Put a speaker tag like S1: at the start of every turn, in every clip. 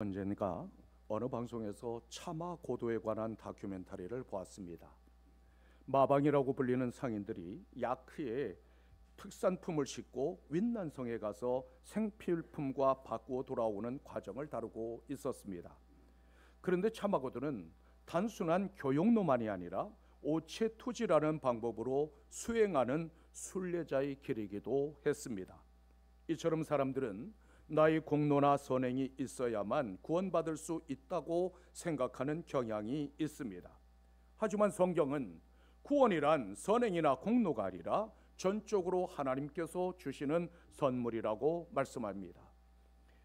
S1: 언젠가 어느 방송에서 차마 고도에 관한 다큐멘터리를 보았습니다. 마방이라고 불리는 상인들이 야크에 특산품을 싣고 윈난성에 가서 생필품과 바꾸어 돌아오는 과정을 다루고 있었습니다. 그런데 차마고도는 단순한 교역로만이 아니라 오체투지라는 방법으로 수행하는 순례자의 길이기도 했습니다. 이처럼 사람들은 나의 공로나 선행이 있어야만 구원받을 수 있다고 생각하는 경향이 있습니다. 하지만 성경은 구원이란 선행이나 공로가 아니라 전적으로 하나님께서 주시는 선물이라고 말씀합니다.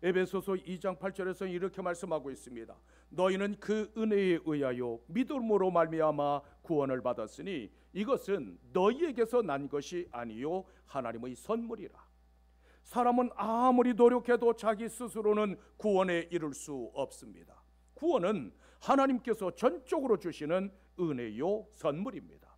S1: 에베소서 2장 8절에서 이렇게 말씀하고 있습니다. 너희는 그 은혜에 의하여 믿음으로 말미암아 구원을 받았으니 이것은 너희에게서 난 것이 아니요 하나님의 선물이라. 사람은 아무리 노력해도 자기 스스로는 구원에 이를 수 없습니다. 구원은 하나님께서 전적으로 주시는 은혜요 선물입니다.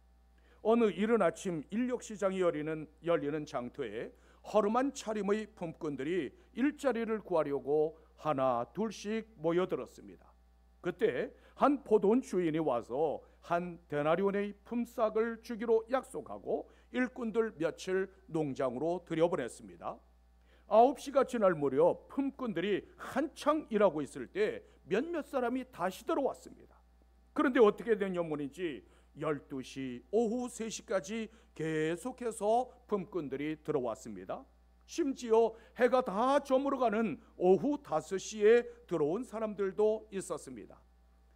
S1: 어느 이른 아침 인력시장이 열리는 장터에 허름한 차림의 품꾼들이 일자리를 구하려고 하나 둘씩 모여들었습니다. 그때 한 포도원 주인이 와서 한 데나리온의 품삯을 주기로 약속하고 일꾼들 며칠 농장으로 들여보냈습니다. 9시가 지날 무렵 품꾼들이 한창 일하고 있을 때 몇몇 사람이 다시 들어왔습니다. 그런데 어떻게 된 영문인지 12시, 오후 3시까지 계속해서 품꾼들이 들어왔습니다. 심지어 해가 다 저물어가는 오후 5시에 들어온 사람들도 있었습니다.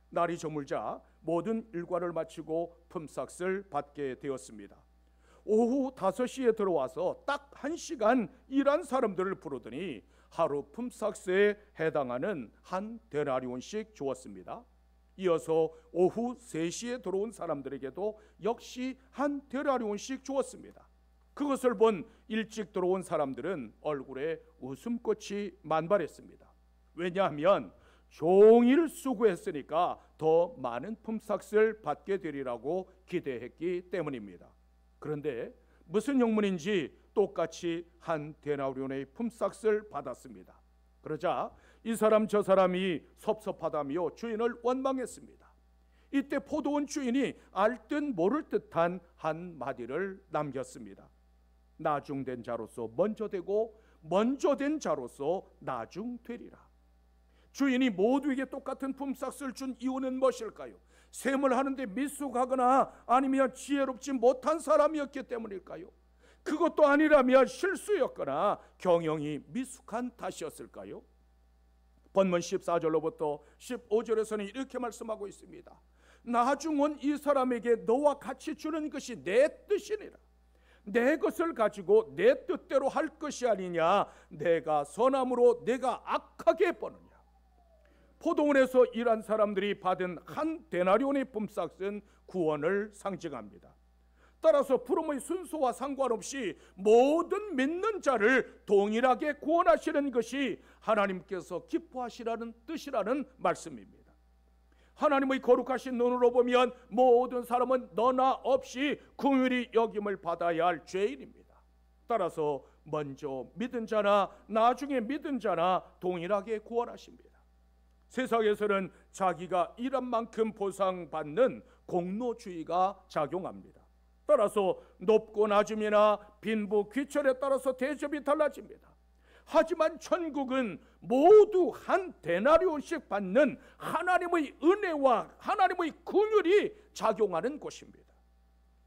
S1: 날이 저물자 모든 일과를 마치고 품삯을 받게 되었습니다. 오후 5시에 들어와서 딱 1시간 일한 사람들을 부르더니 하루 품삯에 해당하는 한 데나리온씩 주었습니다. 이어서 오후 3시에 들어온 사람들에게도 역시 한 데나리온씩 주었습니다. 그것을 본 일찍 들어온 사람들은 얼굴에 웃음꽃이 만발했습니다. 왜냐하면 종일 수고했으니까 더 많은 품삯을 받게 되리라고 기대했기 때문입니다. 그런데 무슨 영문인지 똑같이 한 데나리온의 품삯을 받았습니다. 그러자 이 사람 저 사람이 섭섭하다며 주인을 원망했습니다. 이때 포도원 주인이 알 듯 모를 듯한 한마디를 남겼습니다. 나중된 자로서 먼저 되고 먼저 된 자로서 나중되리라. 주인이 모두에게 똑같은 품삯을 준 이유는 무엇일까요? 셈을 하는데 미숙하거나 아니면 지혜롭지 못한 사람이었기 때문일까요? 그것도 아니라면 실수였거나 경영이 미숙한 탓이었을까요? 본문 14절로부터 15절에서는 이렇게 말씀하고 있습니다. 나중은 이 사람에게 너와 같이 주는 것이 내 뜻이니라. 내 것을 가지고 내 뜻대로 할 것이 아니냐. 내가 선함으로 내가 악하게 버느냐. 포도원에서 일한 사람들이 받은 한 데나리온의 품삯은 구원을 상징합니다. 따라서 부름의 순서와 상관없이 모든 믿는 자를 동일하게 구원하시는 것이 하나님께서 기뻐하시라는 뜻이라는 말씀입니다. 하나님의 거룩하신 눈으로 보면 모든 사람은 너나 없이 긍휼히 여김을 받아야 할 죄인입니다. 따라서 먼저 믿은 자나 나중에 믿은 자나 동일하게 구원하십니다. 세상에서는 자기가 일한 만큼 보상받는 공로주의가 작용합니다. 따라서 높고 낮음이나 빈부 귀천에 따라서 대접이 달라집니다. 하지만 천국은 모두 한 데나리온씩 받는 하나님의 은혜와 하나님의 긍휼이 작용하는 곳입니다.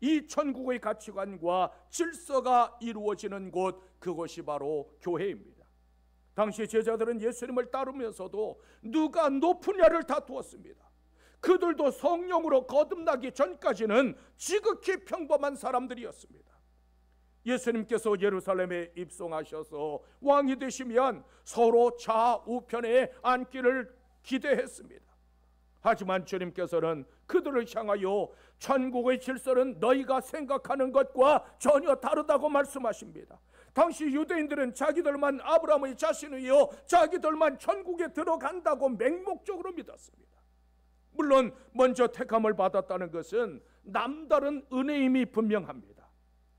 S1: 이 천국의 가치관과 질서가 이루어지는 곳, 그것이 바로 교회입니다. 당시 제자들은 예수님을 따르면서도 누가 높으냐를 다투었습니다. 그들도 성령으로 거듭나기 전까지는 지극히 평범한 사람들이었습니다. 예수님께서 예루살렘에 입성하셔서 왕이 되시면 서로 좌우편에 앉기를 기대했습니다. 하지만 주님께서는 그들을 향하여 천국의 질서는 너희가 생각하는 것과 전혀 다르다고 말씀하십니다. 당시 유대인들은 자기들만 아브라함의 자신이요 자기들만 천국에 들어간다고 맹목적으로 믿었습니다. 물론 먼저 택함을 받았다는 것은 남다른 은혜임이 분명합니다.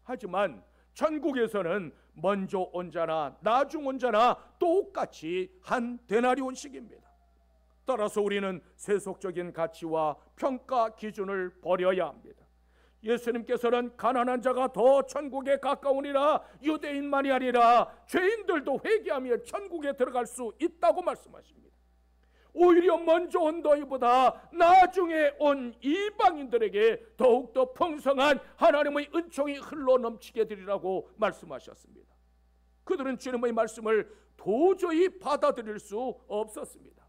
S1: 하지만 천국에서는 먼저 온 자나 나중 온 자나 똑같이 한 데나리온씩입니다. 따라서 우리는 세속적인 가치와 평가 기준을 버려야 합니다. 예수님께서는 가난한 자가 더 천국에 가까우니라, 유대인만이 아니라 죄인들도 회개하며 천국에 들어갈 수 있다고 말씀하십니다. 오히려 먼저 온 너희보다 나중에 온 이방인들에게 더욱더 풍성한 하나님의 은총이 흘러 넘치게 되리라고 말씀하셨습니다. 그들은 주님의 말씀을 도저히 받아들일 수 없었습니다.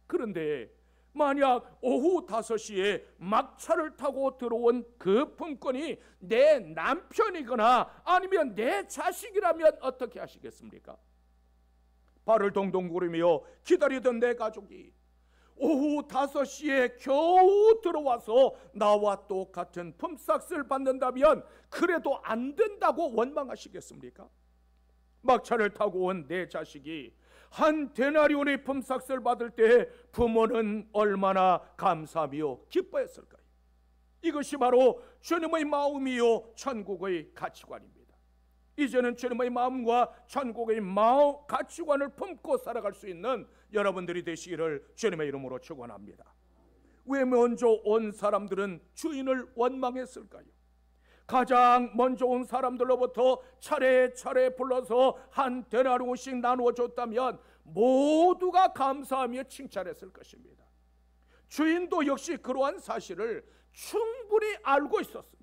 S1: 그런데 만약 오후 5시에 막차를 타고 들어온 그 품꾼이 내 남편이거나 아니면 내 자식이라면 어떻게 하시겠습니까? 발을 동동 구르며 기다리던 내 가족이 오후 5시에 겨우 들어와서 나와 똑같은 품삯을 받는다면 그래도 안 된다고 원망하시겠습니까? 막차를 타고 온 내 자식이 한 데나리온의 품삯을 받을 때 부모는 얼마나 감사하며 기뻐했을까요? 이것이 바로 주님의 마음이요 천국의 가치관입니다. 이제는 주님의 마음과 천국의 가치관을 품고 살아갈 수 있는 여러분들이 되시기를 주님의 이름으로 축원합니다. 왜 먼저 온 사람들은 주인을 원망했을까요? 가장 먼저 온 사람들로부터 차례차례 불러서 한 데나리온씩 나누어 줬다면 모두가 감사하며 칭찬했을 것입니다. 주인도 역시 그러한 사실을 충분히 알고 있었습니다.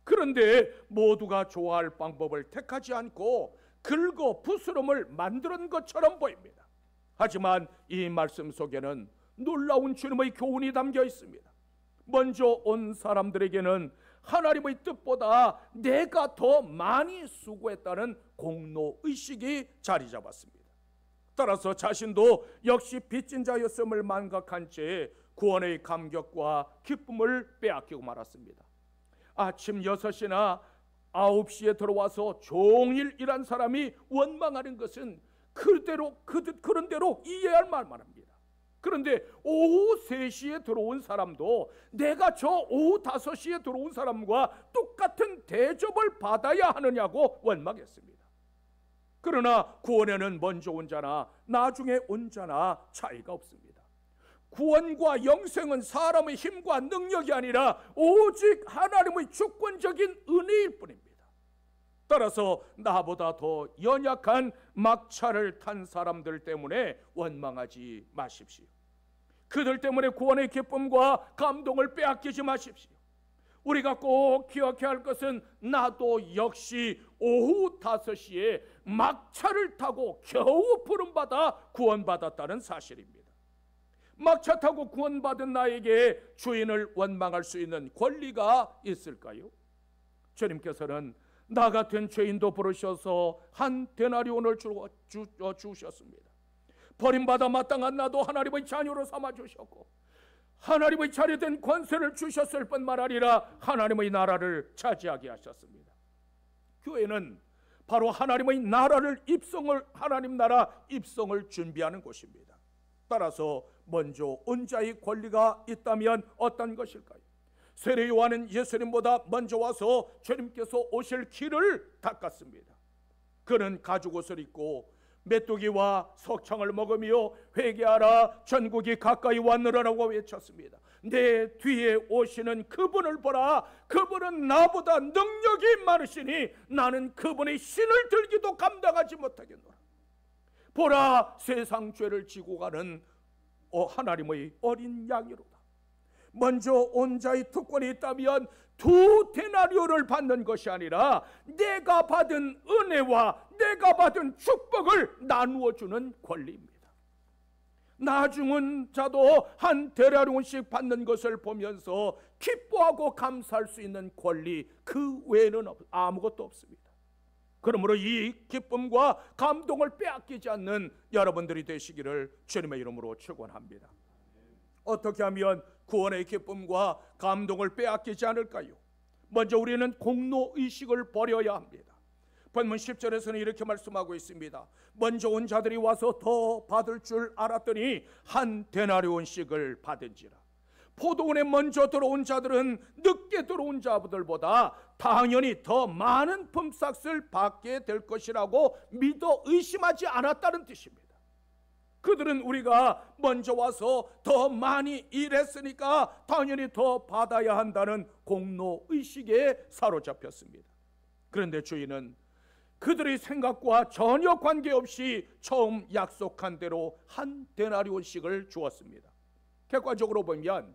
S1: 그런데 모두가 좋아할 방법을 택하지 않고 긁어 부스럼을 만드는 것처럼 보입니다. 하지만 이 말씀 속에는 놀라운 주님의 교훈이 담겨 있습니다. 먼저 온 사람들에게는 하나님의 뜻보다 내가 더 많이 수고했다는 공로의식이 자리 잡았습니다. 따라서 자신도 역시 빚진 자였음을 망각한 채 구원의 감격과 기쁨을 빼앗기고 말았습니다. 아침 6시나 9시에 들어와서 종일 일한 사람이 원망하는 것은 그런 대로 이해할 말만 합니다. 그런데 오후 3시에 들어온 사람도 내가 저 오후 5시에 들어온 사람과 똑같은 대접을 받아야 하느냐고 원망했습니다. 그러나 구원에는 먼저 온 자나 나중에 온 자나 차이가 없습니다. 구원과 영생은 사람의 힘과 능력이 아니라 오직 하나님의 주권적인 은혜일 뿐입니다. 따라서 나보다 더 연약한 막차를 탄 사람들 때문에 원망하지 마십시오. 그들 때문에 구원의 기쁨과 감동을 빼앗기지 마십시오. 우리가 꼭 기억해야 할 것은 나도 역시 오후 5시에 막차를 타고 겨우 부름받아 구원받았다는 사실입니다. 막차 타고 구원받은 나에게 주인을 원망할 수 있는 권리가 있을까요? 주님께서는 나 같은 죄인도 부르셔서 한 데나리온을 주셨습니다. 버림받아 마땅한 나도 하나님의 자녀로 삼아주셨고 하나님의 자녀된 권세를 주셨을 뿐만 아니라 하나님의 나라를 차지하게 하셨습니다. 교회는 바로 하나님의 나라를 하나님 나라 입성을 준비하는 곳입니다. 따라서 먼저 온 자의 권리가 있다면 어떤 것일까요? 세례 요한은 예수님보다 먼저 와서 주님께서 오실 길을 닦았습니다. 그는 가죽옷을 입고 메뚜기와 석청을 먹으며 회개하라 천국이 가까이 왔느라라고 외쳤습니다. 내 뒤에 오시는 그분을 보라. 그분은 나보다 능력이 많으시니 나는 그분의 신을 들기도 감당하지 못하겠노라. 보라, 세상 죄를 지고 가는 하나님의 어린 양이로다. 먼저 온 자의 특권이 있다면 2 데나리온을 받는 것이 아니라 내가 받은 은혜와 내가 받은 축복을 나누어 주는 권리입니다. 나중은 자도 한 데나리온씩 받는 것을 보면서 기뻐하고 감사할 수 있는 권리, 그 외에는 아무것도 없습니다. 그러므로 이 기쁨과 감동을 빼앗기지 않는 여러분들이 되시기를 주님의 이름으로 축원합니다. 어떻게 하면 구원의 기쁨과 감동을 빼앗기지 않을까요? 먼저 우리는 공로의식을 버려야 합니다. 본문 10절에서는 이렇게 말씀하고 있습니다. 먼저 온 자들이 와서 더 받을 줄 알았더니 한 데나리온씩을 받은지라. 포도원에 먼저 들어온 자들은 늦게 들어온 자들보다 당연히 더 많은 품삯을 받게 될 것이라고 믿어 의심하지 않았다는 뜻입니다. 그들은 우리가 먼저 와서 더 많이 일했으니까 당연히 더 받아야 한다는 공로의식에 사로잡혔습니다. 그런데 주인은 그들의 생각과 전혀 관계없이 처음 약속한 대로 한 데나리온씩을 주었습니다. 객관적으로 보면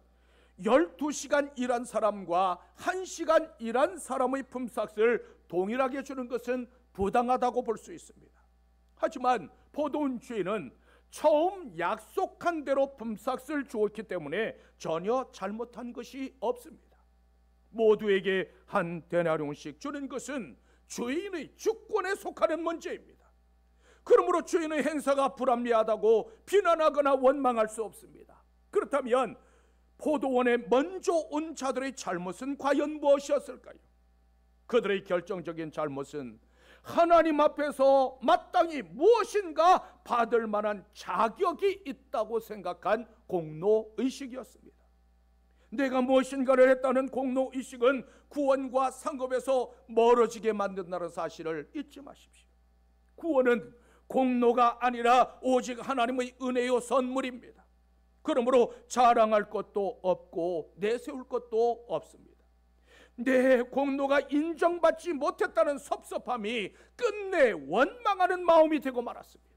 S1: 12시간 일한 사람과 1시간 일한 사람의 품삯을 동일하게 주는 것은 부당하다고 볼 수 있습니다. 하지만 포도원 주인은 처음 약속한 대로 품삯을 주었기 때문에 전혀 잘못한 것이 없습니다. 모두에게 한 데나리온씩 주는 것은 주인의 주권에 속하는 문제입니다. 그러므로 주인의 행사가 불합리하다고 비난하거나 원망할 수 없습니다. 그렇다면 포도원에 먼저 온 자들의 잘못은 과연 무엇이었을까요? 그들의 결정적인 잘못은 하나님 앞에서 마땅히 무엇인가 받을 만한 자격이 있다고 생각한 공로의식이었습니다. 내가 무엇인가를 했다는 공로의식은 구원과 상급에서 멀어지게 만든다는 사실을 잊지 마십시오. 구원은 공로가 아니라 오직 하나님의 은혜요 선물입니다. 그러므로 자랑할 것도 없고 내세울 것도 없습니다. 내 공로가 인정받지 못했다는 섭섭함이 끝내 원망하는 마음이 되고 말았습니다.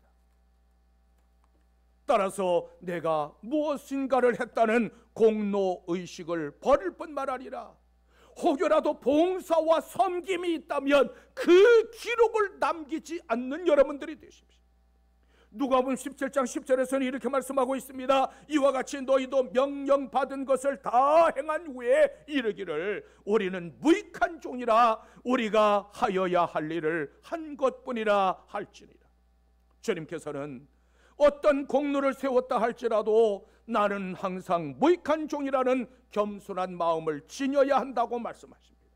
S1: 따라서 내가 무엇인가를 했다는 공로의식을 버릴 뿐만 아니라 혹여라도 봉사와 섬김이 있다면 그 기록을 남기지 않는 여러분들이 되십시오. 누가복음 17장 10절에서는 이렇게 말씀하고 있습니다. 이와 같이 너희도 명령받은 것을 다 행한 후에 이르기를 우리는 무익한 종이라 우리가 하여야 할 일을 한 것뿐이라 할지니라. 주님께서는 어떤 공로를 세웠다 할지라도 나는 항상 무익한 종이라는 겸손한 마음을 지녀야 한다고 말씀하십니다.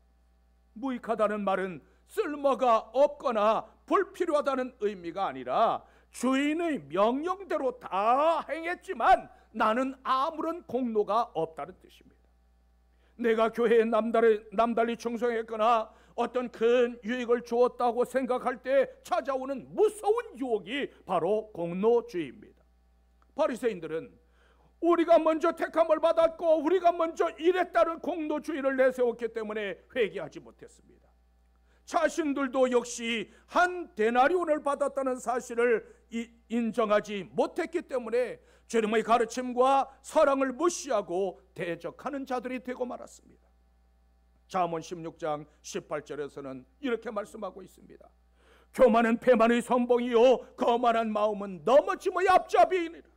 S1: 무익하다는 말은 쓸모가 없거나 불필요하다는 의미가 아니라 주인의 명령대로 다 행했지만 나는 아무런 공로가 없다는 뜻입니다. 내가 교회에 남달리 충성했거나 어떤 큰 유익을 주었다고 생각할 때 찾아오는 무서운 유혹이 바로 공로주의입니다. 바리새인들은 우리가 먼저 택함을 받았고 우리가 먼저 일했다는 공로주의를 내세웠기 때문에 회개하지 못했습니다. 자신들도 역시 한 데나리온을 받았다는 사실을 인정하지 못했기 때문에 주님의 가르침과 사랑을 무시하고 대적하는 자들이 되고 말았습니다. 잠언 16장 18절에서는 이렇게 말씀하고 있습니다. 교만은 패만의 선봉이요 거만한 마음은 넘어짐의 앞잡이이니라.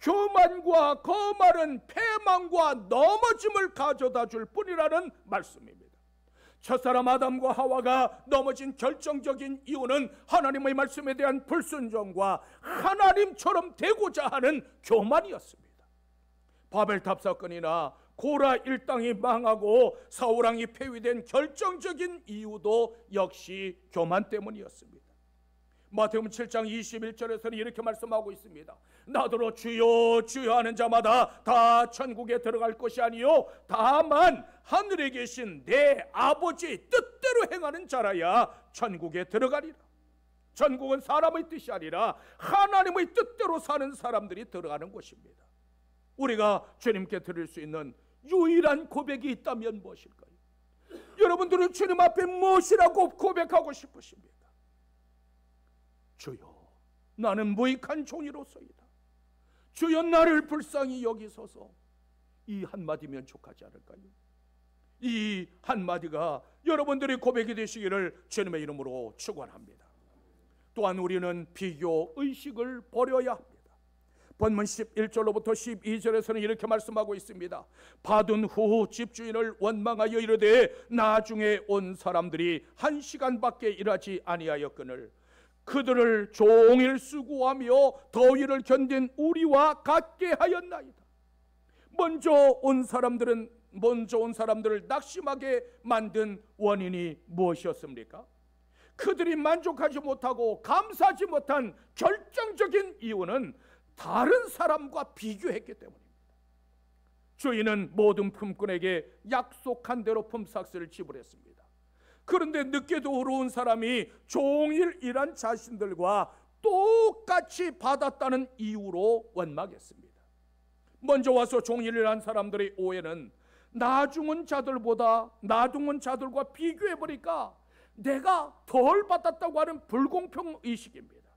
S1: 교만과 거만은 패만과 넘어짐을 가져다 줄 뿐이라는 말씀입니다. 첫사람 아담과 하와가 넘어진 결정적인 이유는 하나님의 말씀에 대한 불순종과 하나님처럼 되고자 하는 교만이었습니다. 바벨탑 사건이나 고라 일당이 망하고 사울왕이 폐위된 결정적인 이유도 역시 교만 때문이었습니다. 마태복음 7장 21절에서는 이렇게 말씀하고 있습니다. 나더러 주여 주여 하는 자마다 다 천국에 들어갈 것이 아니요 다만 하늘에 계신 내 아버지의 뜻대로 행하는 자라야 천국에 들어가리라. 천국은 사람의 뜻이 아니라 하나님의 뜻대로 사는 사람들이 들어가는 곳입니다. 우리가 주님께 드릴 수 있는 유일한 고백이 있다면 무엇일까요? 여러분들은 주님 앞에 무엇이라고 고백하고 싶으십니까? 주여 나는 무익한 종이로소이다. 주여 나를 불쌍히 여기소서. 이 한마디면 족하지 않을까요? 이 한마디가 여러분들의 고백이 되시기를 주님의 이름으로 축원합니다. 또한 우리는 비교의식을 버려야 합니다. 본문 11절로부터 12절에서는 이렇게 말씀하고 있습니다. 받은 후 집주인을 원망하여 이르되 나중에 온 사람들이 1시간밖에 일하지 아니하였거늘 그들을 종일 수고하며 더위를 견딘 우리와 같게 하였나이다. 먼저 온 사람들을 낙심하게 만든 원인이 무엇이었습니까? 그들이 만족하지 못하고 감사하지 못한 결정적인 이유는 다른 사람과 비교했기 때문입니다. 주인은 모든 품꾼에게 약속한 대로 품삯을 지불했습니다. 그런데 늦게 들어온 사람이 종일 일한 자신들과 똑같이 받았다는 이유로 원망했습니다. 먼저 와서 종일을 한 사람들의 오해는 나중은 자들과 비교해보니까 내가 덜 받았다고 하는 불공평 의식입니다.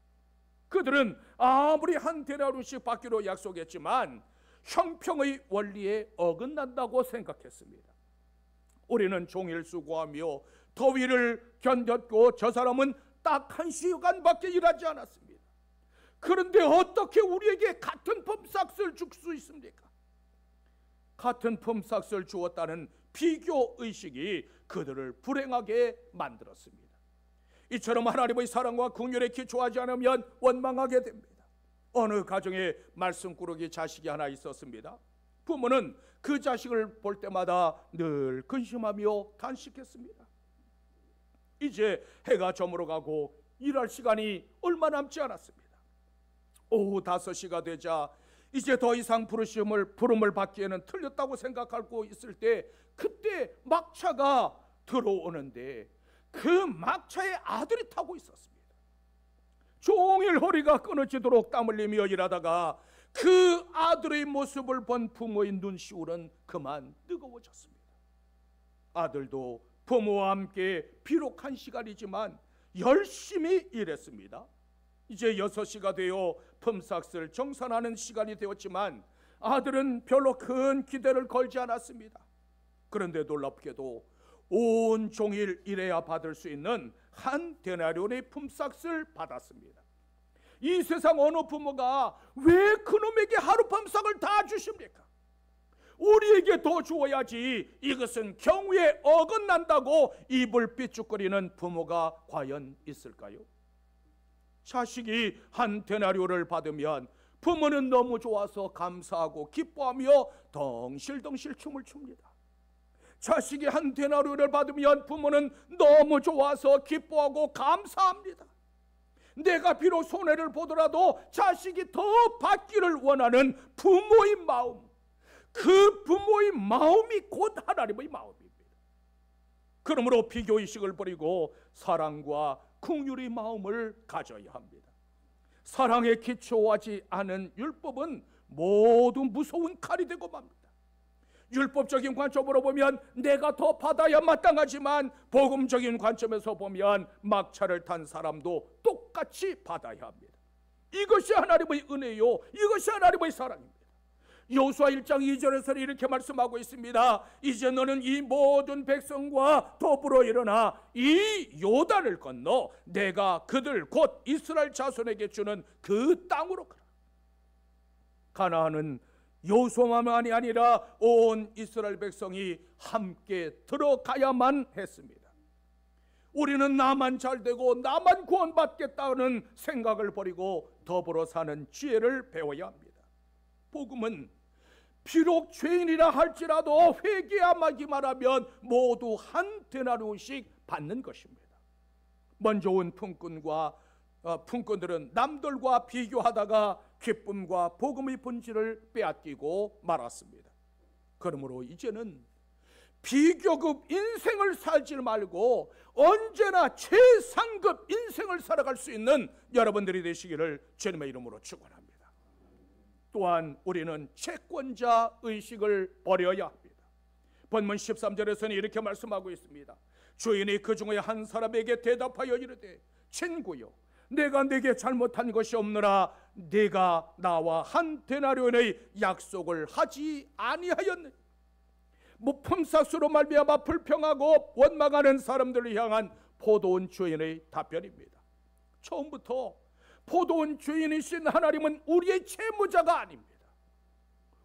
S1: 그들은 아무리 한 데나리오씩 받기로 약속했지만 형평의 원리에 어긋난다고 생각했습니다. 우리는 종일 수고하며 더위를 견뎠고 저 사람은 딱 1시간밖에 일하지 않았습니다. 그런데 어떻게 우리에게 같은 품삯을 줄 수 있습니까? 같은 품삯을 주었다는 비교 의식이 그들을 불행하게 만들었습니다. 이처럼 하나님의 사랑과 긍휼에 기초하지 않으면 원망하게 됩니다. 어느 가정에 말씀꾸러기 자식이 하나 있었습니다. 부모는 그 자식을 볼 때마다 늘 근심하며 단식했습니다. 이제 해가 저물어가고 일할 시간이 얼마 남지 않았습니다. 오후 5시가 되자 이제 더 이상 부름을 받기에는 틀렸다고 생각하고 있을 때 그때 막차가 들어오는데 그 막차에 아들이 타고 있었습니다. 종일 허리가 끊어지도록 땀 흘리며 일하다가 그 아들의 모습을 본 부모의 눈시울은 그만 뜨거워졌습니다. 아들도 부모와 함께 비록 1시간이지만 열심히 일했습니다. 이제 6시가 되어 품삯을 정산하는 시간이 되었지만 아들은 별로 큰 기대를 걸지 않았습니다. 그런데 놀랍게도 온종일 일해야 받을 수 있는 한 데나리온의 품삯을 받았습니다. 이 세상 어느 부모가 왜 그놈에게 하루 품삯을 다 주십니까? 우리에게 더 주어야지. 이것은 경우에 어긋난다고 입을 삐죽거리는 부모가 과연 있을까요? 자식이 한 데나리온을 받으면 부모는 너무 좋아서 감사하고 기뻐하며 덩실덩실 춤을 춥니다. 자식이 한 데나리온을 받으면 부모는 너무 좋아서 기뻐하고 감사합니다. 내가 비록 손해를 보더라도 자식이 더 받기를 원하는 부모의 마음, 그 부모의 마음이 곧 하나님의 마음입니다. 그러므로 비교의식을 버리고 사랑과 긍휼의 마음을 가져야 합니다. 사랑에 기초하지 않은 율법은 모두 무서운 칼이 되고 맙니다. 율법적인 관점으로 보면 내가 더 받아야 마땅하지만 복음적인 관점에서 보면 막차를 탄 사람도 똑같이 받아야 합니다. 이것이 하나님의 은혜요, 이것이 하나님의 사랑입니다. 여호수아 1장 2절에서는 이렇게 말씀하고 있습니다. 이제 너는 이 모든 백성과 더불어 일어나 이 요단을 건너 내가 그들 곧 이스라엘 자손에게 주는 그 땅으로 가라. 가나안은 여호수아만이 아니라 온 이스라엘 백성이 함께 들어가야만 했습니다. 우리는 나만 잘되고 나만 구원받겠다는 생각을 버리고 더불어 사는 지혜를 배워야 합니다. 복음은 비록 죄인이라 할지라도 회개하기만 하면 모두 한 데나리온씩 받는 것입니다. 먼저 온 품꾼들은 남들과 비교하다가 기쁨과 복음의 본질을 빼앗기고 말았습니다. 그러므로 이제는 비교급 인생을 살지 말고 언제나 최상급 인생을 살아갈 수 있는 여러분들이 되시기를 주님의 이름으로 축원합니다. 또한 우리는 채권자 의식을 버려야 합니다. 본문 13절에서는 이렇게 말씀하고 있습니다. 주인이 그 중에 한 사람에게 대답하여 이르되 친구여, 내가 네게 잘못한 것이 없느라 네가 나와 한 데나리온의 약속을 하지 아니하였느냐. 품삯으로 말미암아 불평하고 원망하는 사람들을 향한 포도원 주인의 답변입니다. 처음부터 포도원 주인이신 하나님은 우리의 채무자가 아닙니다.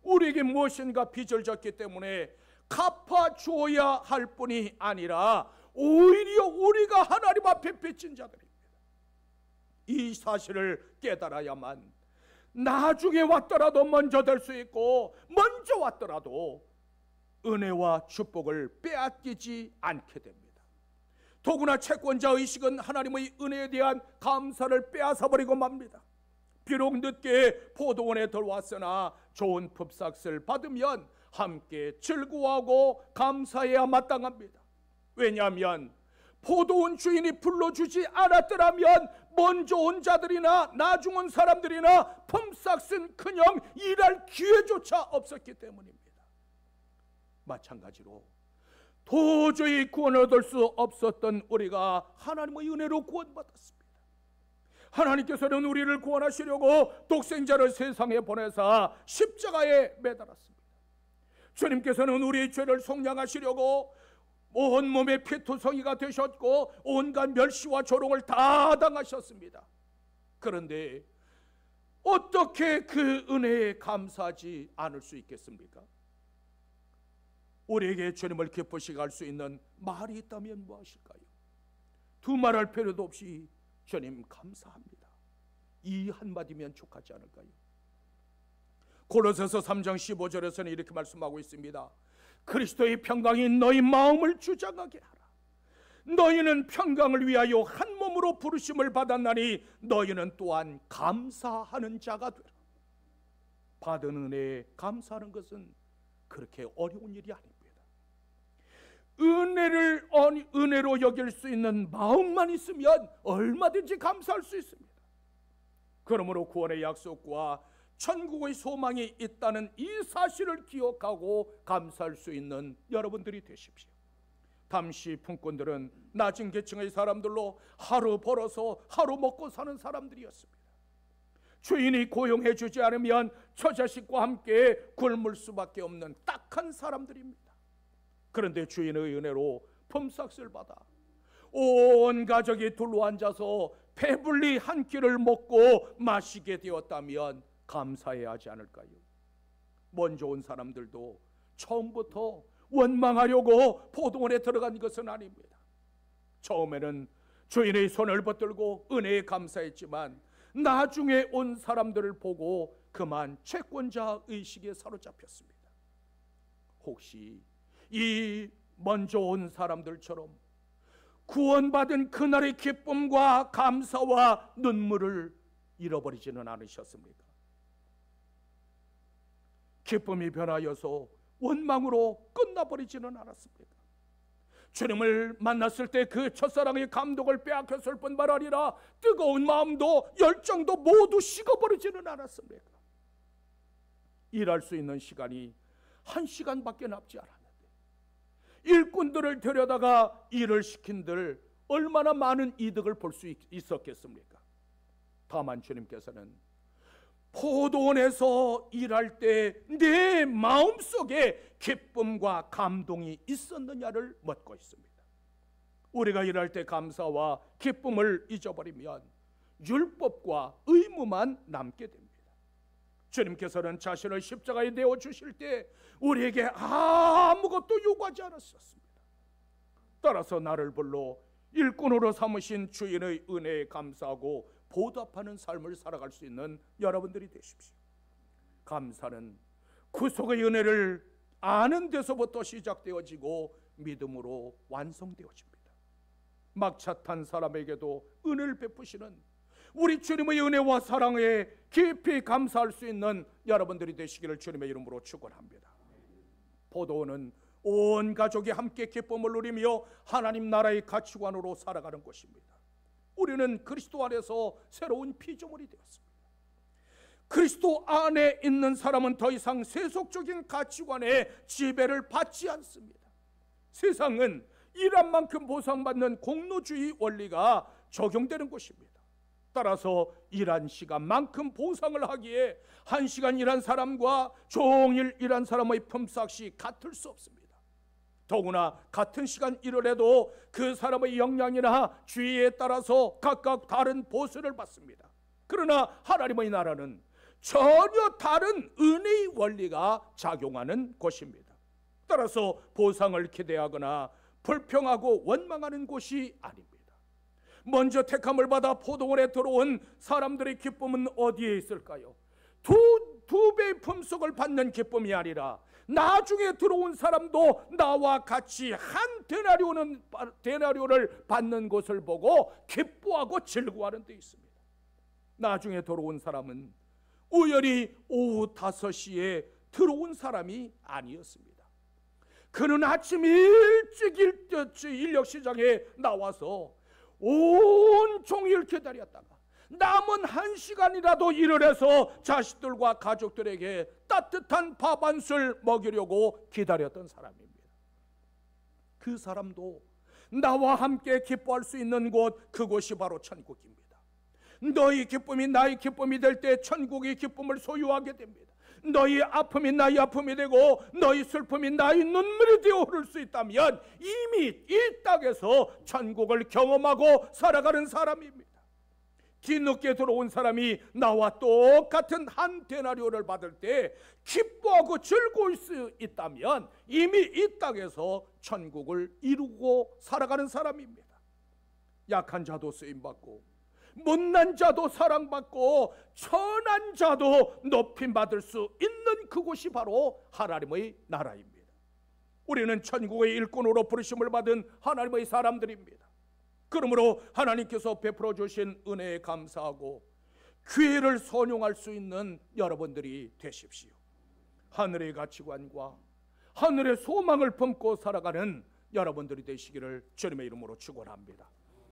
S1: 우리에게 무엇인가 빚을 졌기 때문에 갚아주어야 할 뿐이 아니라 오히려 우리가 하나님 앞에 빚진 자들입니다. 이 사실을 깨달아야만 나중에 왔더라도 먼저 될 수 있고 먼저 왔더라도 은혜와 축복을 빼앗기지 않게 됩니다. 더구나 채권자 의식은 하나님의 은혜에 대한 감사를 빼앗아버리고 맙니다. 비록 늦게 포도원에 들어왔으나 좋은 품삯을 받으면 함께 즐거워하고 감사해야 마땅합니다. 왜냐하면 포도원 주인이 불러주지 않았더라면 먼저 온 자들이나 나중 온 사람들이나 품삯은 그냥 일할 기회조차 없었기 때문입니다. 마찬가지로 도저히 구원을 얻을 수 없었던 우리가 하나님의 은혜로 구원받았습니다. 하나님께서는 우리를 구원하시려고 독생자를 세상에 보내사 십자가에 매달았습니다. 주님께서는 우리의 죄를 속량하시려고 온몸에 피투성이가 되셨고 온갖 멸시와 조롱을 다 당하셨습니다. 그런데 어떻게 그 은혜에 감사하지 않을 수 있겠습니까? 우리에게 주님을 기쁘시게 할 수 있는 말이 있다면 무엇일까요? 두말할 필요도 없이 주님 감사합니다, 이 한마디면 족하지 않을까요? 고로새서 3장 15절에서는 이렇게 말씀하고 있습니다. 그리스도의 평강이 너희 마음을 주장하게 하라. 너희는 평강을 위하여 한 몸으로 부르심을 받았나니 너희는 또한 감사하는 자가 되라. 받은 은혜에 감사하는 것은 그렇게 어려운 일이 아닙니다. 은혜로 여길 수 있는 마음만 있으면 얼마든지 감사할 수 있습니다. 그러므로 구원의 약속과 천국의 소망이 있다는 이 사실을 기억하고 감사할 수 있는 여러분들이 되십시오. 당시 품꾼들은 낮은 계층의 사람들로 하루 벌어서 하루 먹고 사는 사람들이었습니다. 주인이 고용해 주지 않으면 처자식과 함께 굶을 수밖에 없는 딱한 사람들입니다. 그런데 주인의 은혜로 품삯을 받아 온 가족이 둘러앉아서 배불리 한 끼를 먹고 마시게 되었다면 감사해야 하지 않을까요? 먼저 온 사람들도 처음부터 원망하려고 포도원에 들어간 것은 아닙니다. 처음에는 주인의 손을 붙들고 은혜에 감사했지만 나중에 온 사람들을 보고 그만 채권자 의식에 사로잡혔습니다. 혹시 이 먼저 온 사람들처럼 구원받은 그날의 기쁨과 감사와 눈물을 잃어버리지는 않으셨습니까? 기쁨이 변하여서 원망으로 끝나버리지는 않았습니까? 주님을 만났을 때 그 첫사랑의 감동을 빼앗겼을 뿐만 아니라 뜨거운 마음도 열정도 모두 식어버리지는 않았습니까? 일할 수 있는 시간이 1시간밖에 남지 않았는데 일꾼들을 데려다가 일을 시킨들 얼마나 많은 이득을 볼 수 있었겠습니까? 다만 주님께서는 포도원에서 일할 때 내 마음속에 기쁨과 감동이 있었느냐를 묻고 있습니다. 우리가 일할 때 감사와 기쁨을 잊어버리면 율법과 의무만 남게 됩니다. 주님께서는 자신을 십자가에 내어주실 때 우리에게 아무것도 요구하지 않았었습니다. 따라서 나를 불러 일꾼으로 삼으신 주인의 은혜에 감사하고 보답하는 삶을 살아갈 수 있는 여러분들이 되십시오. 감사는 구속의 은혜를 아는 데서부터 시작되어지고 믿음으로 완성되어집니다. 막차 탄 사람에게도 은혜를 베푸시는 우리 주님의 은혜와 사랑에 깊이 감사할 수 있는 여러분들이 되시기를 주님의 이름으로 축원합니다. 포도원은 온 가족이 함께 기쁨을 누리며 하나님 나라의 가치관으로 살아가는 곳입니다. 우리는 그리스도 안에서 새로운 피조물이 되었습니다. 그리스도 안에 있는 사람은 더 이상 세속적인 가치관의 지배를 받지 않습니다. 세상은 일한 만큼 보상받는 공로주의 원리가 적용되는 곳입니다. 따라서 일한 시간만큼 보상을 하기에 1시간 일한 사람과 종일 일한 사람의 품삯이 같을 수 없습니다. 더구나 같은 시간 일을 해도 그 사람의 역량이나 주의에 따라서 각각 다른 보수를 받습니다. 그러나 하나님의 나라는 전혀 다른 은혜의 원리가 작용하는 곳입니다. 따라서 보상을 기대하거나 불평하고 원망하는 곳이 아닙니다. 먼저 택함을 받아 포도원에 들어온 사람들의 기쁨은 어디에 있을까요? 두 배의 품삯을 받는 기쁨이 아니라 나중에 들어온 사람도 나와 같이 한 데나리온을 받는 것을 보고 기뻐하고 즐거워하는 데 있습니다. 나중에 들어온 사람은 우연히 오후 5시에 들어온 사람이 아니었습니다. 그는 아침 일찍 인력시장에 나와서 온종일 기다렸다가 남은 1시간이라도 일을 해서 자식들과 가족들에게 따뜻한 밥 한 술 먹이려고 기다렸던 사람입니다. 그 사람도 나와 함께 기뻐할 수 있는 곳, 그곳이 바로 천국입니다. 너희 기쁨이 나의 기쁨이 될 때 천국의 기쁨을 소유하게 됩니다. 너희 아픔이 나의 아픔이 되고 너희 슬픔이 나의 눈물이 되어 흐를 수 있다면 이미 이 땅에서 천국을 경험하고 살아가는 사람입니다. 뒤늦게 들어온 사람이 나와 똑같은 한 데나리오를 받을 때 기뻐하고 즐거울 수 있다면 이미 이 땅에서 천국을 이루고 살아가는 사람입니다. 약한 자도 쓰임받고 못난 자도 사랑받고 천한 자도 높임받을 수 있는 그곳이 바로 하나님의 나라입니다. 우리는 천국의 일꾼으로 부르심을 받은 하나님의 사람들입니다. 그러므로 하나님께서 베풀어 주신 은혜에 감사하고 기회를 선용할 수 있는 여러분들이 되십시오. 하늘의 가치관과 하늘의 소망을 품고 살아가는 여러분들이 되시기를 주님의 이름으로 축원합니다.